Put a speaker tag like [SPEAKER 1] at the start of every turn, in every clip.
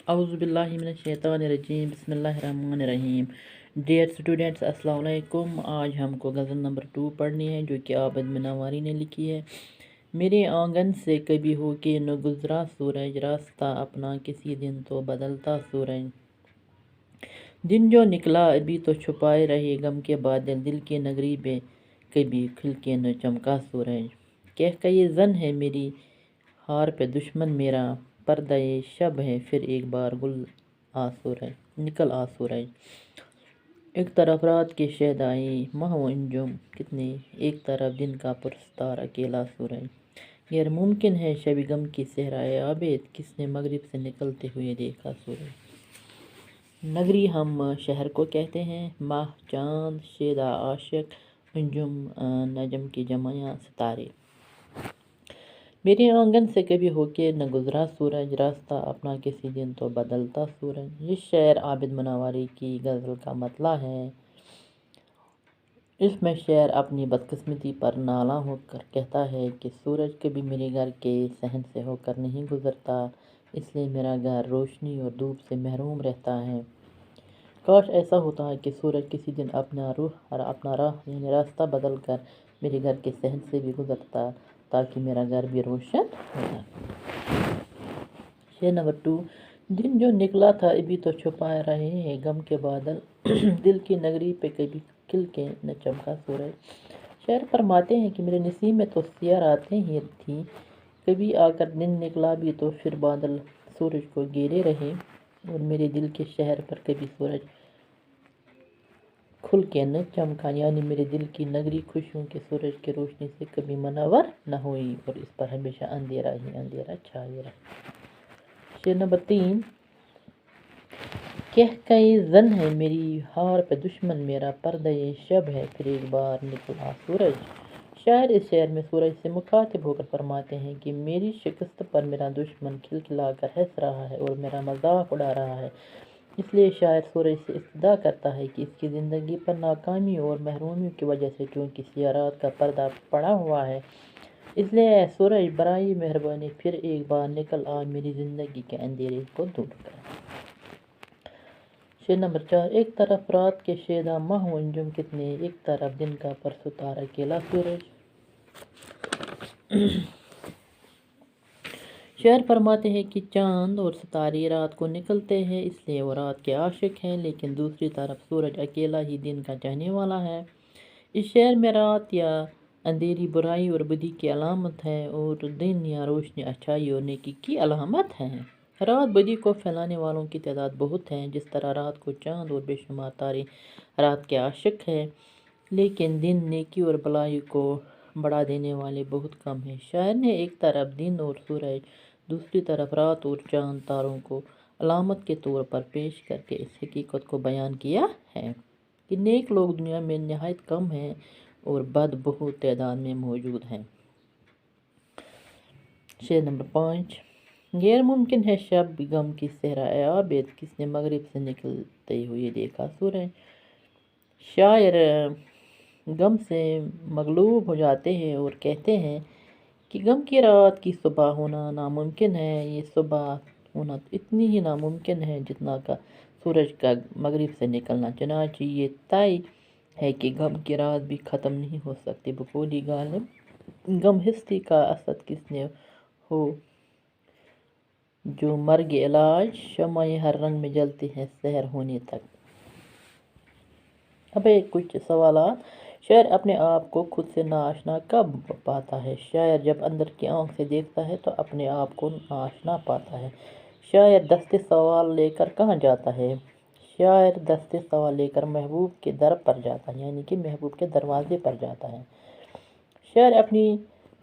[SPEAKER 1] اعوذ باللہ من الشیطان الرجیم بسم اللہ الرحمن الرحیم۔ ڈیئر اسٹوڈینٹس السلام علیکم۔ آج ہم کو غزل نمبر 2 پڑھنی ہے جو کہ عابد منواری نے لکھی ہے۔ میرے آنگن سے کبھی ہو کے نہ گزرا سورج، راستہ اپنا کسی دن تو بدلتا سورج۔ دن جو نکلا ابھی تو چھپائے رہے غم کے بادل، دل کی نگری پہ کبھی کھل کے نہ چمکا سورج۔ کہکہے زن ہے میری ہار پہ دشمن میرا، پردہ شب ہے پھر ایک بار نکل آ سورج۔ ایک طرف رات کے شیدائی ماہ و انجم کتنے، ایک طرف دن کا پرستار اکیلا سورج۔ غیر ممکن ہے شب غم کی صحرائے عابد، کس نے مغرب سے نکلتے ہوئے دیکھا سورج۔ نگری ہم شہر کو کہتے ہیں، ماہ چاند شیدا عاشق، انجم نجم کی جمع ستارے۔ میرے آنگن سے کبھی ہو کے نہ گزرا سورج، راستہ اپنا کسی دن تو بدلتا سورج۔ یہ شعر عابد منواری کی غزل کا مطلع ہے۔ اس میں شاعر اپنی بدقسمتی پر نالاں ہو کر کہتا ہے کہ سورج کبھی میرے گھر کے صحن سے ہو کر نہیں گزرتا، اس لیے میرا گھر روشنی اور دھوپ سے محروم رہتا ہے۔ کاش ایسا ہوتا کہ سورج کسی دن اپنا راستہ بدل کر میرے گھر کے صحن سے بھی گزرتا، تاکہ میرا گھر بھی روشن ہوتا۔ شعر نمبر 2۔ دن جو نکلا تھا ابھی تو چھپائے رہے ہیں غم کے بادل، دل کی نگری پہ کبھی کھل کے نہ چمکا سورج۔ شاعر فرماتے ہیں کہ میرے نصیب میں تو سیاہ راتیں ہی تھیں، کبھی آ کر دن نکلا بھی تو پھر بادل سورج کو گھیرے رہے، اور میرے دل کے شہر پر کبھی سورج کھل کے نہ چمکا، یعنی میرے دل کی نگری خوشیوں کے سورج کی روشنی سے کبھی منور نہ ہوئی، اور اس پر ہمیشہ اندھیرا ہی اندھیرا چھائے رہا۔ شعر نمبر 3۔ کہکہے زن ہے میری ہار پہ دشمن میرا، پردہ شب ہے پھر ایک بار نکل آ سورج۔ شاعر اس شعر میں سورج سے مخاطب ہو کر فرماتے ہیں کہ میری شکست پر میرا دشمن کھلکھلا کر ہنس رہا ہے اور میرا مذاق اڑا رہا ہے، اس لیے شاعر سورج سے استدعا کرتا ہے کہ اس کی زندگی پر ناکامی اور محرومیوں کی وجہ سے چونکہ سیاہ رات کا پردہ پڑا ہوا ہے، اس لیے اے سورج برائے مہربانی پھر ایک بار نکل آ، میری زندگی کے اندھیرے کو دور کر۔ شعر نمبر 4۔ ایک طرف رات کے شیدا ماہ و انجم کتنے، ایک طرف دن کا پرستار اکیلا سورج۔ شاعر فرماتے ہیں کہ چاند اور ستارے رات کو نکلتے ہیں، اس لیے وہ رات کے عاشق ہیں، لیکن دوسری طرف سورج اکیلا ہی دن کا چاہنے والا ہے۔ اس شعر میں رات یا اندھیری برائی اور بدی کی علامت ہے، اور دن یا روشنی اچھائی اور نیکی کی علامت ہے۔ رات بدی کو پھیلانے والوں کی تعداد بہت ہے، جس طرح رات کو چاند اور بے شمار تارے رات کے عاشق ہیں، لیکن دن نیکی اور بھلائی کو بڑھا دینے والے بہت کم ہیں۔ شاعر نے ایک طرف دن اور سورج، دوسری طرف رات اور چاند تاروں کو علامت کے طور پر پیش کر کے اس حقیقت کو بیان کیا ہے کہ نیک لوگ دنیا میں نہایت کم ہیں اور بد بہت تعداد میں موجود ہیں۔ شعر نمبر 5۔ غیر ممکن ہے شب غم کی صحرائے عابد، کس نے مغرب سے نکلتے ہوئے دیکھا سورج۔ شاعر غم سے مغلوب ہو جاتے ہیں اور کہتے ہیں کہ غم کی رات کی صبح ہونا ناممکن ہے، یہ صبح ہونا اتنی ہی ناممکن ہے جتنا کا سورج کا مغرب سے نکلنا، چنانچہ یہ طے ہے کہ غم کی رات بھی ختم نہیں ہو سکتی۔ بقولی غالب غم ہستی کا اسد کس نے ہو جو مرگ علاج، شمعیں ہر رنگ میں جلتی ہیں سحر ہونے تک۔ اب کچھ سوالات۔ شاعر اپنے آپ کو خود سے ناآشنا کب پاتا ہے؟ شاعر جب اندر کی آنکھ سے دیکھتا ہے تو اپنے آپ کو ناآشنا پاتا ہے۔ شاعر دستے سوال لے کر کہاں جاتا ہے؟ شاعر دستے سوال لے کر محبوب کے در پر جاتا ہے، یعنی کہ محبوب کے دروازے پر جاتا ہے۔ شاعر اپنی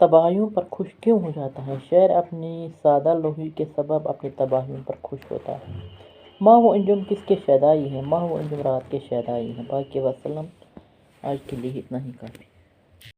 [SPEAKER 1] تباہیوں پر خوش کیوں ہو جاتا ہے؟ شاعر اپنی سادہ لوحی کے سبب اپنی تباہیوں پر خوش ہوتا ہے۔ ماہ و انجم کس کے شیدائی ہیں؟ ماہ و انجم رات کے شیدائی ہیں۔ باقی وسلم، آج کے لیے اتنا ہی کافی۔